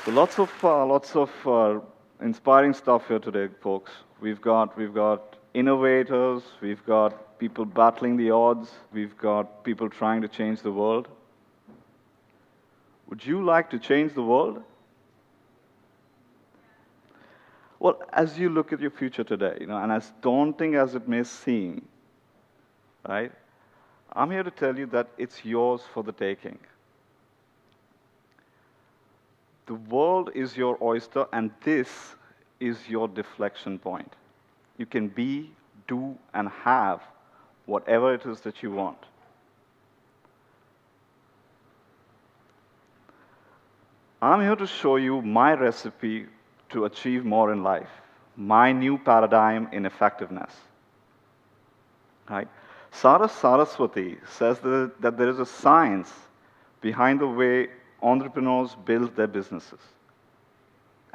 So lots of inspiring stuff here today, folks. We've got innovators, we've got people battling the odds, we've got people trying to change the world. Would you like to change the world? Well, as you look at your future today, and as daunting as it may seem, right? I'm here to tell you that it's yours for the taking. The world is your oyster, and this is your deflection point. You can be, do, and have whatever it is that you want. I'm here to show you my recipe to achieve more in life, my new paradigm in effectiveness. Right? Saraswati says that there is a science behind the way entrepreneurs build their businesses,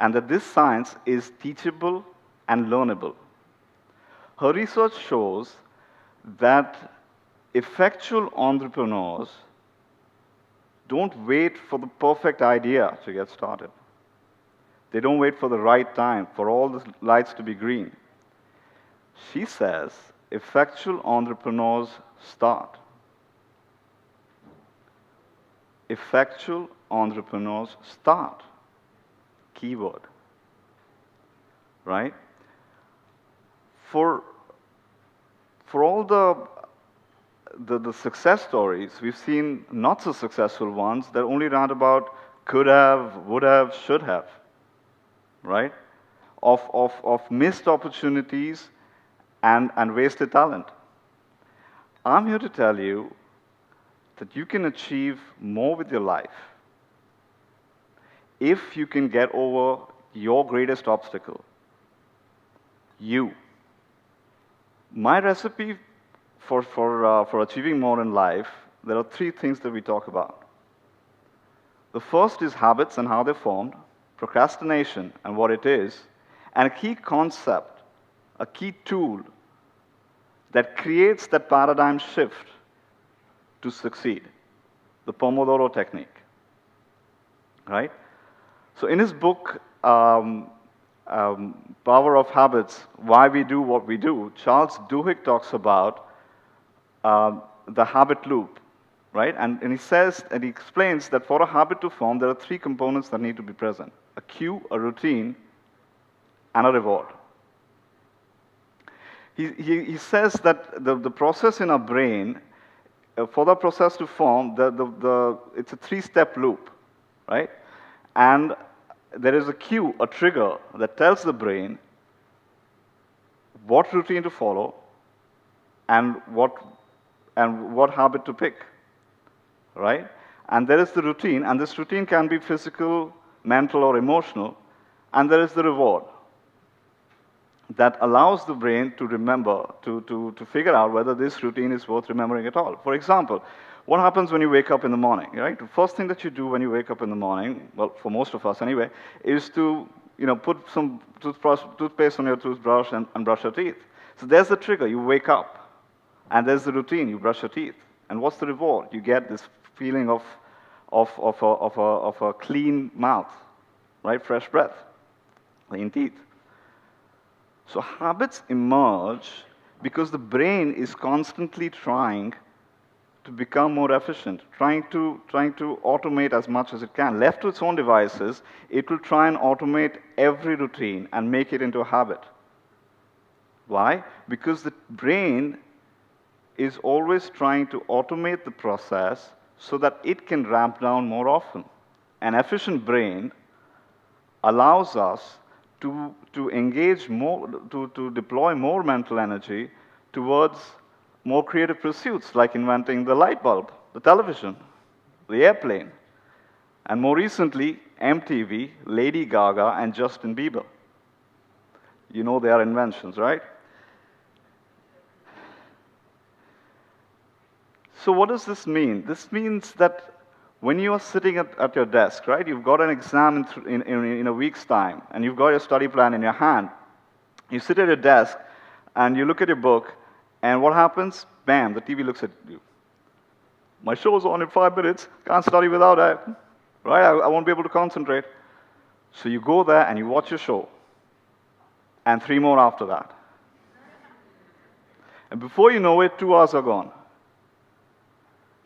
and that this science is teachable and learnable. Her research shows that effectual entrepreneurs don't wait for the perfect idea to get started. They don't wait for the right time, for all the lights to be green. She says effectual entrepreneurs start. Effectual entrepreneurs start. Keyword. Right? For all the success stories, we've seen not so successful ones that only round about could have, would have, should have. Right? Of missed opportunities and wasted talent. I'm here to tell you that you can achieve more with your life if you can get over your greatest obstacle, you. My recipe for achieving more in life, there are three things that we talk about. The first is habits and how they're formed, procrastination and what it is, and a key concept, a key tool that creates that paradigm shift to succeed, the Pomodoro Technique. Right? So in his book, Power of Habits, Why We Do What We Do, Charles Duhigg talks about the habit loop, right? And he says, and he explains that for a habit to form, there are three components that need to be present: a cue, a routine, and a reward. He says that the process in our brain, for the process to form, it's a three-step loop, right? And there is a cue, a trigger, that tells the brain what routine to follow and what habit to pick, right? And there is the routine, and this routine can be physical, mental, or emotional, and there is the reward that allows the brain to remember, to figure out whether this routine is worth remembering at all. For example, what happens when you wake up in the morning, right? The first thing that you do when you wake up in the morning, well, for most of us anyway, is to put some toothpaste on your toothbrush and brush your teeth. So there's the trigger, you wake up. And there's the routine, you brush your teeth. And what's the reward? You get this feeling of a clean mouth, right? Fresh breath, clean teeth. So habits emerge because the brain is constantly trying to become more efficient, trying to automate as much as it can. Left to its own devices, it will try and automate every routine and make it into a habit. Why? Because the brain is always trying to automate the process so that it can ramp down more often. An efficient brain allows us to engage more, to deploy more mental energy towards more creative pursuits, like inventing the light bulb, the television, the airplane, and more recently, MTV, Lady Gaga, and Justin Bieber. You know they are inventions, right? So what does this mean? This means that when you are sitting at your desk, right, you've got an exam in a week's time, and you've got your study plan in your hand. You sit at your desk, and you look at your book, and what happens? Bam, the TV looks at you. My show's on in 5 minutes. Can't study without that. Right? I won't be able to concentrate. So you go there and you watch your show, and 3 more after that. And before you know it, 2 hours are gone.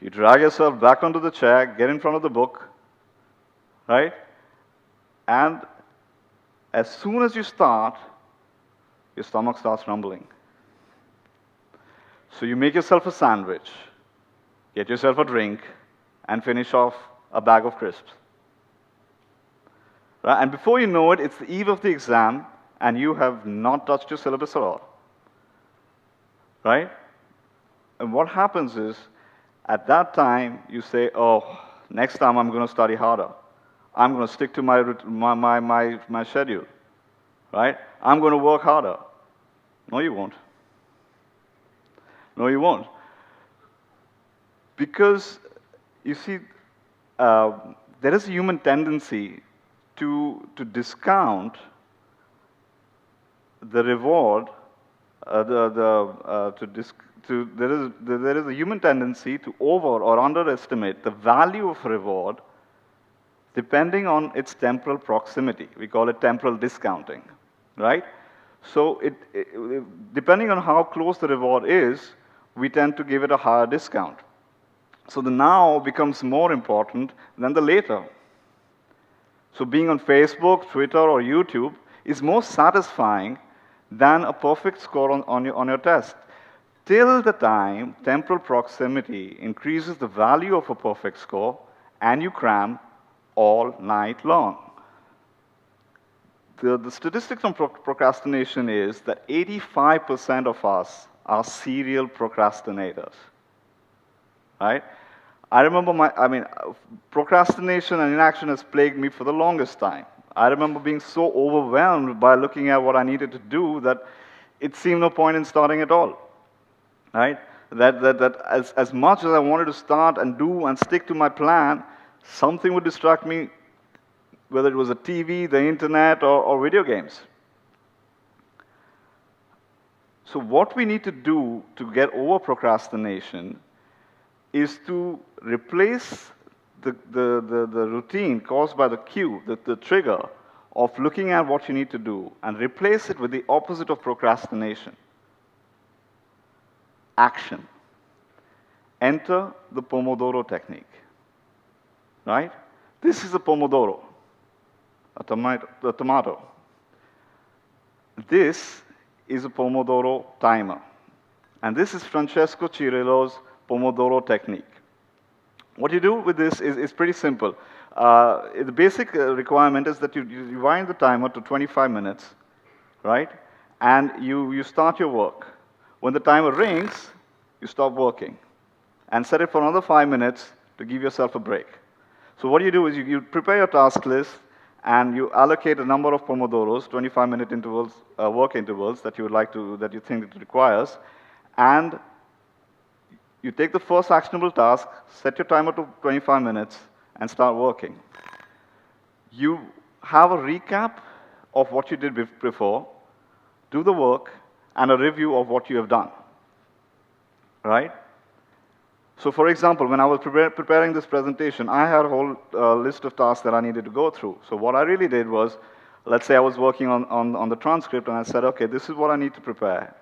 You drag yourself back onto the chair, get in front of the book, right? And as soon as you start, your stomach starts rumbling. So you make yourself a sandwich, get yourself a drink, and finish off a bag of crisps. Right? And before you know it, it's the eve of the exam, and you have not touched your syllabus at all. Right? And what happens is, at that time, you say, oh, next time I'm going to study harder. I'm going to stick to my schedule. Right? I'm going to work harder. No, you won't. No, you won't. Because, you see, there is a human tendency to discount the reward, there is a human tendency to over or underestimate the value of reward depending on its temporal proximity. We call it temporal discounting, right? So depending on how close the reward is, we tend to give it a higher discount. So the now becomes more important than the later. So being on Facebook, Twitter, or YouTube is more satisfying than a perfect score on your test. Till the time temporal proximity increases the value of a perfect score, and you cram all night long. The statistics on procrastination is that 85% of us are serial procrastinators. Right? I remember procrastination and inaction has plagued me for the longest time. I remember being so overwhelmed by looking at what I needed to do that it seemed no point in starting at all. Right? That as much as I wanted to start and do and stick to my plan, something would distract me, whether it was a TV, the internet, or video games. So what we need to do to get over procrastination is to replace the routine caused by the cue, the trigger of looking at what you need to do, and replace it with the opposite of procrastination. Action. Enter the Pomodoro Technique. Right? This is a Pomodoro, a tomato. This is a Pomodoro timer. And this is Francesco Cirillo's Pomodoro Technique. What you do with this is pretty simple. The basic requirement is that you wind the timer to 25 minutes, right? And you start your work. When the timer rings, you stop working. And set it for another 5 minutes to give yourself a break. So what you do is you prepare your task list, and you allocate a number of Pomodoros, 25-minute intervals, work intervals that you think it requires, and you take the first actionable task, set your timer to 25 minutes, and start working. You have a recap of what you did before, do the work, and a review of what you have done. Right? So for example, when I was preparing this presentation, I had a whole list of tasks that I needed to go through. So what I really did was, let's say I was working on the transcript, and I said, okay, this is what I need to prepare.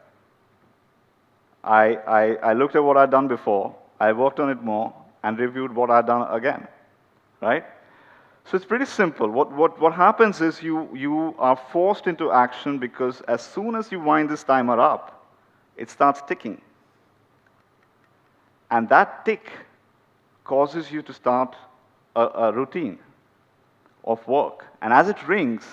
I looked at what I'd done before, I worked on it more, and reviewed what I'd done again. Right? So it's pretty simple. What happens is you are forced into action because as soon as you wind this timer up, it starts ticking. And that tick causes you to start a routine of work. And as it rings,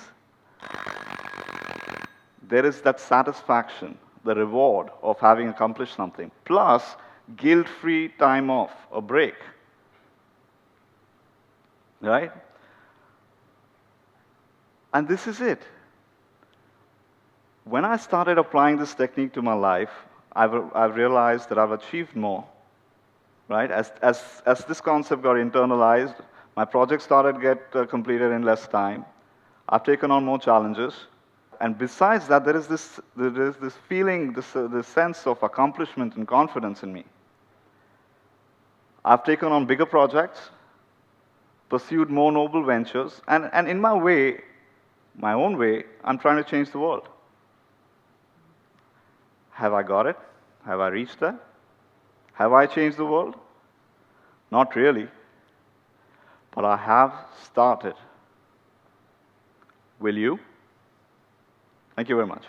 there is that satisfaction, the reward of having accomplished something, plus guilt-free time off, a break. Right? And this is it. When I started applying this technique to my life, I've realized that I've achieved more. Right? As this concept got internalized, my project started to get completed in less time. I've taken on more challenges. And besides that, there is this feeling, this sense of accomplishment and confidence in me. I've taken on bigger projects, pursued more noble ventures, and in my way, my own way, I'm trying to change the world. Have I got it? Have I reached that? Have I changed the world? Not really. But I have started. Will you? Thank you very much.